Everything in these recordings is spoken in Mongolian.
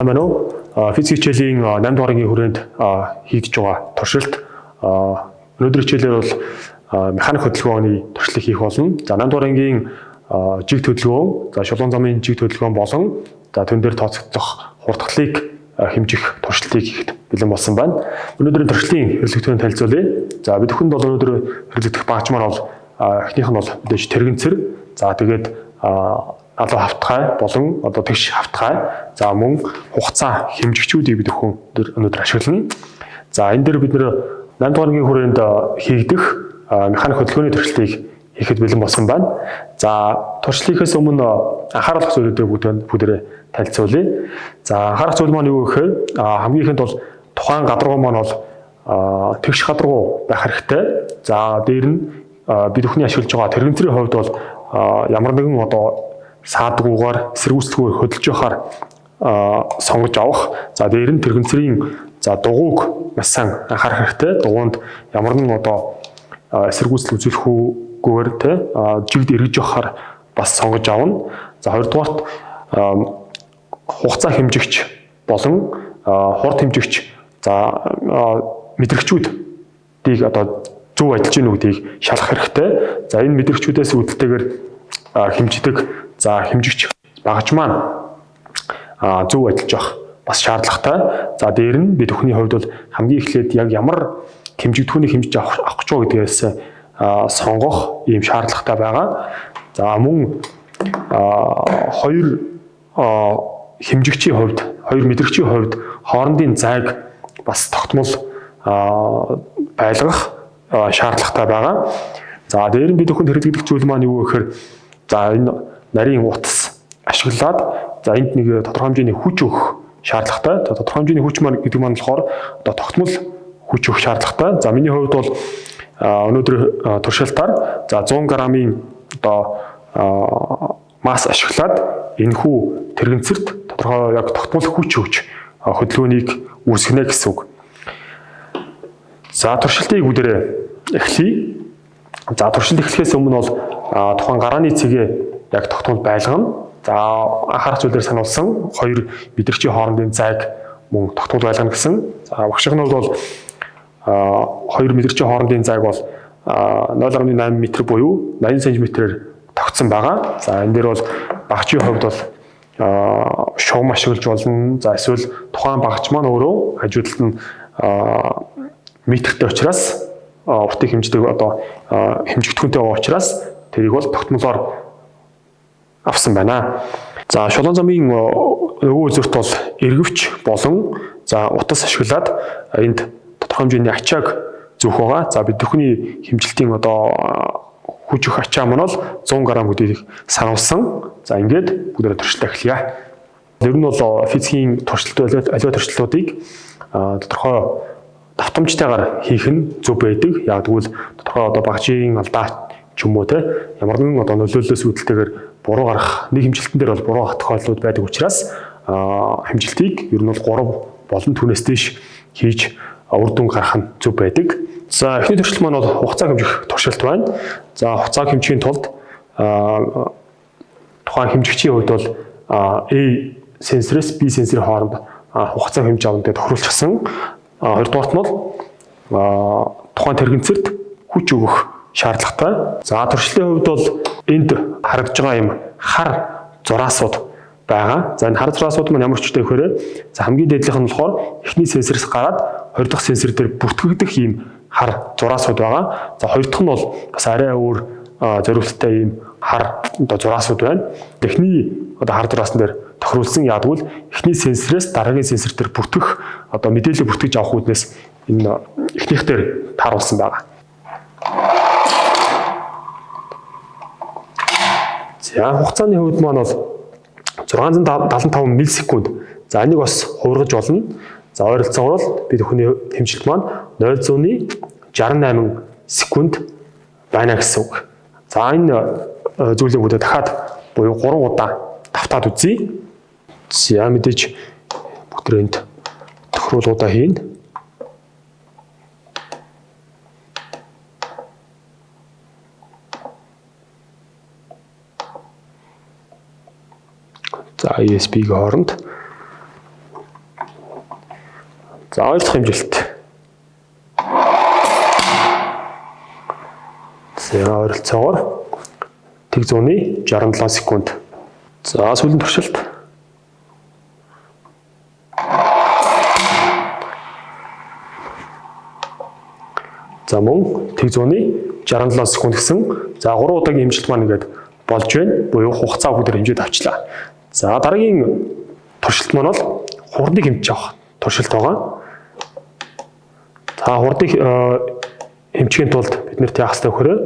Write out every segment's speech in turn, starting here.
Манай физик хичээлийн 8 дугаар ангийн хүрээнд хийгдэж байгаа туршилт өнөөдөр хичээлээр бол механик хөдөлгөөний туршилтыг хийх болно. За 8 дугаар ангийн жиг хөдөлгөөн, за шулуун замын жиг хөдөлгөөн болон за тэн дээр тооцогдох хурдгалыг хэмжих туршилтыг хийхэд бэлэн болсон байна. Өнөөдрийн туршилтын хэрэглэгдэхүүнийг танилцуулъя. За бид бүхэнд бол өнөөдөр хэрэглэгдэх багжмаар бол эхнийх нь бол мэдээж тэрэгэнцэр, за тэгээд алуу хавтгай болон одоо тэгш хавтгай, за мөн хугацаа хэмжигчүүдийг бид өнөөдөр ашиглана. За энэ дээр бид нэр 8 дугаар ангийн хүрээнд хийгдэх механик хөдөлгөөний туршилтыг хийхэд бэлэн болсон байна. За туршилтынхээс өмнө анхааруулах зүйлүүдийг бүгдээрээ танилцуулъя. За анхаарах зүйл маань юу гэхээр хамгийн ихэнд бол тухайн гадаргуу маань бол тэгш гадаргуу байх хэрэгтэй. За дээр нь бид бүхний ашиглаж байгаа тэрэгэнцрийн хувьд бол ямар нэгэн одоо саадгуугаар эсэргүүцлэгүүр хөдөлж явахаар сонгож авах. За дээр нь тэрэгэнцрийн за дугуйг маш сайн анхаарах хэрэгтэй. Дугуйнд ямар нэгэн одоо эсэргүүцэл үзүүлэх үгээр те жигд эргэж явахаар бас сонгож авна. За хоёрдугаарт хугацаа хэмжигч болон хурд хэмжигч за мэдрэгчүүдийг одоо зөв ажиллаж гэнэ гэдгийг шалгах хэрэгтэй. За энэ мэдрэгчүүдээс үүдэлтэйгээр хэмждэг за хэмжигч багж маань зөв ажиллаж авах бас шаардлагатай. За дээр нь бид бүхний хувьд бол хамгийн эхлээд яг ямар хэмжигдэхүүнийг хэмжиж авах гэж байгаа гэдгээс сонгох ийм шаардлагатай байгаа. За мөн хоёр хэмжигчийн хувьд, хоёр мэдрэгчийн хувьд хоорондын зайг бас тогтмол байлгах шаардлагатай байгаа. За дээр нь бид бүхэнд хэрэглэгдэх зүйл маань юу гэхээр за энэ нарийн утас ашиглаад за энд нэг тодорхой хэмжээний хүч өгөх шаардлагатай. Тодорхой хэмжээний хүч маань гэдэг маань болохоор одоо тогтмол хүч өгөх шаардлагатай. За миний хувьд бол өнөөдөр туршилтаар за 100 г-ийн одоо масс ашиглаад энэхүү тэрэгэнцэрт тодорхой яг тогтмол хүч өгч хөдөлгөөнийг үүсгэнэ гэсэн үг. За туршилтыг бүгдээрээ эхлэе. За туршилт эхлэхээс өмнө бол тухайн гарааны цэгээ яг тогтмол байлгана. За анхаарах зүйлээр сануулсан хоёр мэдрэгчийн хоорондын зайг мөн тогтмол байлгана гэсэн. За багшийн хувьд бол хоёр мэдрэгчийн хоорондын зайг бол 0.8 м буюу 80 см-ээр тогтсон байгаа. За энэ дээр бол багчийн хувьд бол шугам ашиглаж болно. За эсвэл тухайн багч маань өөрөө хажуудалд нь метртэй учраас уртыг хэмждэг одоо хэмжигдэхүүнтэй байгаа учраас тэрийг бол тогтмолоор авсан байна. За шулуун замын нөгөө үзүүрт бол эргэвч болон за утас ашиглаад энд тодорхой хэмжээний ачааг зөөх байгаа. За бид бүхний хэмжилтийн одоо хүч өгөх ачаа маань бол 100 г гэдгийг сануулсан. За ингээд бүгдээ туршилтаа эхлэе. Ер нь бол физикийн туршилт аливаа туршилтуудыг тодорхой давтамжтайгаар хийх нь зөв байдаг. Яг тэгвэл тодорхой одоо багжийн алдаа ч юм уу те ямар нэгэн одоо нөлөөллөөс үүдэлтэйгээр буруу гарах нэг хэмжилтэн дээр бол буруу гарах тохиолдлууд байдаг учраас хэмжилтийг ер нь бол 3 болон түүнээс дээш хийж үр дүн гаргах нь зөв байдаг. За эхний туршилт маань бол хугацаа хэмжих туршилт байна. За хугацааг хэмжихийн тулд тухайн хэмжигчийн хувьд бол A сенсорээс B сенсорын хооронд хугацаа хэмж авах гэдэг тохируулчихсан. Хоёрдугаарт нь бол тухайн тэрэгэнцэрт хүч өгөх шаардлагатай. За туршилтын хувьд бол энд харагдж байгаа юм хар зураасууд байгаа. За энэ хар зураасууд маань ямар ч үстэй гэхээр за хамгийн дээдлийнх нь болохоор эхний сенсорээс гараад хоёр дахь сенсор дээр бүртгэгдэх ийм хар зураасууд байгаа. За хоёр дахь нь бол бас арай өөр зориулттай ийм хар одоо зураасууд байна. Эхний одоо хар зураасан дээр тохируулсан яадгүй эхний сенсорээс дараагийн сенсор дээр бүртгэх одоо мэдээлэл бүртгэж авах үүднээс энэ эхнийх дээр тааруулсан байгаа. За хугацааны хувьд маань бол 675 миллисекунд. За энийг бас хувиргаж болно. За ойролцоогоор бид бүхний хэмжилт маань 0.68 секунд байна гэсэн үг. За энэ зүйлийг бүгд дахиад буюу 3 удаа давтаад үзье. За мэдээж бүгд энд тохируулгуудаа хийн. За ESP-ийн хооронд За хоёр дахь хэмжилт. За ойролцоогоор тэг зууны 67 секунд. За сүүлийн туршилт. За мөн тэг зууны 67 секунд гэсэн. За 3 удаагийн хэмжилт маань ингээд болж байна. Буюу хугацаа бүгдээр хэмжээд авчлаа. За дараагийн туршилт маань бол хурдыг хэмжиж авах туршилт байгаа. За хурдыг хэмжихийн тулд бид нэр яах ёстой вөхөрөө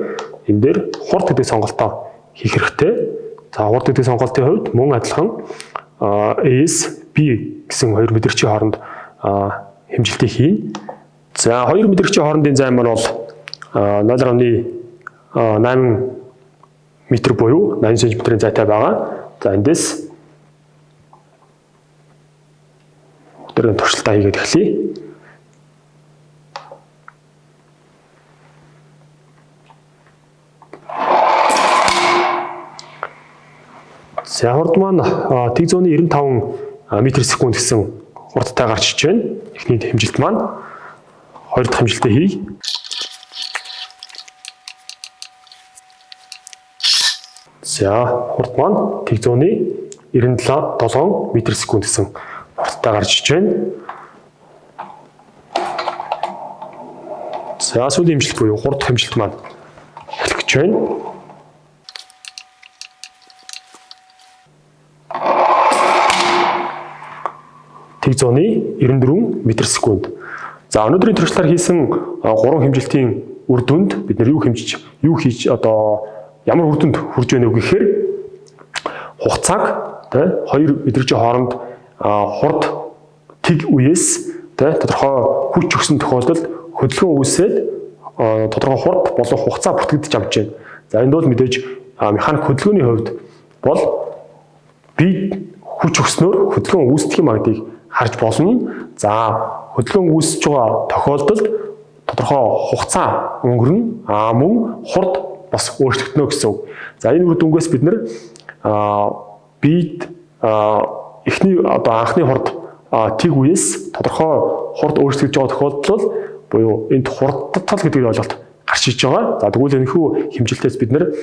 энэ дээр хурд гэдэг сонголтоо хийх хэрэгтэй. За хурд гэдэг сонголтын хувьд мөн адилхан S, B гэсэн хоёр мэдрэгчийн хооронд хэмжилтийг хийн. За хоёр мэдрэгчийн хоорондын зай маань бол 0.8 метр буюу 80 см-ийн зайтай байгаа. За эндээс өдрийн туршилтаа хийгээд эхлэе. За хурд маань тэг зууны 95 м/сек гэсэн хурдтай гарч иж байна. Эхний хэмжилт маань хоёр дахь хэмжилтээ хий. За хурд маань тэг зууны 97 м/сек гэсэн хурдтай гарч иж байна. За сүүлийн хэмжилт буюу 3 дахь хэмжилт маань эхлэх гэж байна. Тэг зууны 94 м/сек. За өнөөдрийн туршлаар хийсэн 3 хэмжилтийн үр дүнд бид нэр юу хийж одоо ямар үр дүнд хүрж байна вэ гэхээр хугацааг хоёр мэдрэгчийн хооронд хурд тэг үеэс тодорхой хүч өгсөн тохиолдолд хөдөлгөөн үүсээд тодорхой хурд болон хугацаа бүртгэгдэж авч байна. За энд бол мэдээж механик хөдөлгөөний хувьд бол би хүч өгснөөр хөдөлгөөн үүсдэхийн магадыг харж болно. За хөдөлгөөн үүсэж байгаа тохиолдолд тодорхой хугацаа өнгөрнө. Мөн хурд бас өөрчлөгдөнө гэсэн үг. За энэ үр дүнгээс бид нэр бид эхний одоо анхны хурд тэг үеэс тодорхой хурд өөрчлөгдөж байгаа тохиолдол буюу энд хурдтал гэдэг ойлголт гарч иж байгаа. За тэгвэл энэхүү хэмжилтээс бид нэр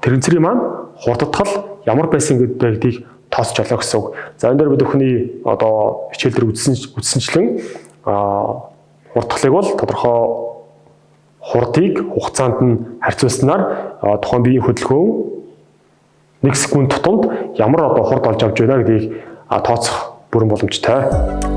тэрэнцрийн маань хурдтал ямар байсан гэдгийг тооцож олоо гэсэн үг. За энэ дээр бид өхний одоо хичээл дээр үздсэнчлэн хурдталыг бол тодорхой хурдыг хугацаанд нь харьцуулснаар тухайн биеийн хөдөлгөөн 1 секунд тутамд ямар одоо хурд олж авч байна гэдгийг тооцох бүрэн боломжтой.